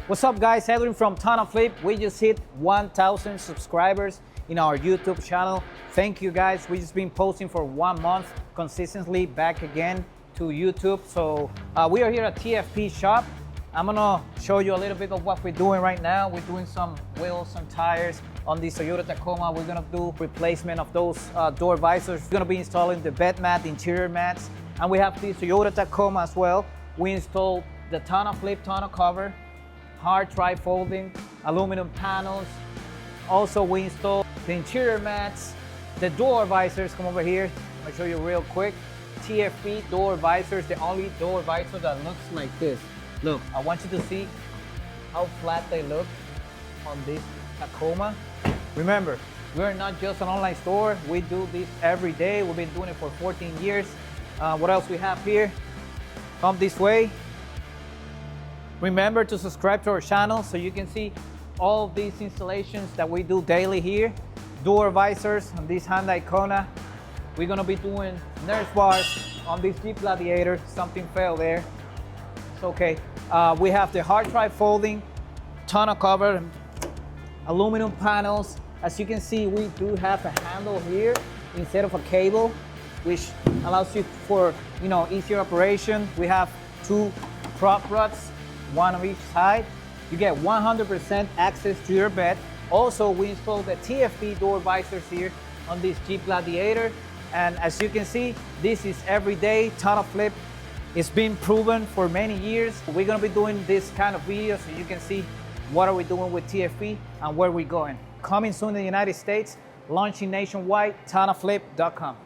What's up guys, Edwin from TonnoFlip. We just hit 1,000 subscribers in our YouTube channel. Thank you guys. We just been posting for 1 month consistently back again to YouTube. So we are here at TFP Shop. I'm gonna show you a little bit of what we're doing right now. We're doing some wheels, some tires on the Toyota Tacoma. We're gonna do replacement of those door visors. We're gonna be installing the bed mat, interior mats, and we have the Toyota Tacoma as well. We installed the TonnoFlip tonneau cover, hard tri-folding, aluminum panels. Also, we installed the interior mats, the door visors. Come over here, I'll show you real quick. TFP door visors, the only door visor that looks like this. Look, I want you to see how flat they look on this Tacoma. Remember, we're not just an online store. We do this every day. We've been doing it for 14 years. What else we have here? Come this way. Remember to subscribe to our channel so you can see all of these installations that we do daily here. Door visors on this Hyundai Kona. We're gonna be doing nurse bars on this Jeep Gladiator. Something fell there. It's okay. We have the hard drive folding, tonneau cover, aluminum panels. As you can see, we do have a handle here instead of a cable, which allows you for easier operation. We have 2 prop rods, 1 on each side. You get 100% access to your bed. Also, we installed the TFP door visors here on this Jeep Gladiator. And as you can see, this is everyday TonnoFlip. It's been proven for many years. We're gonna be doing this kind of videos so you can see what are we doing with TFP and where we're going. Coming soon in the United States, launching nationwide, TonnoFlip.com.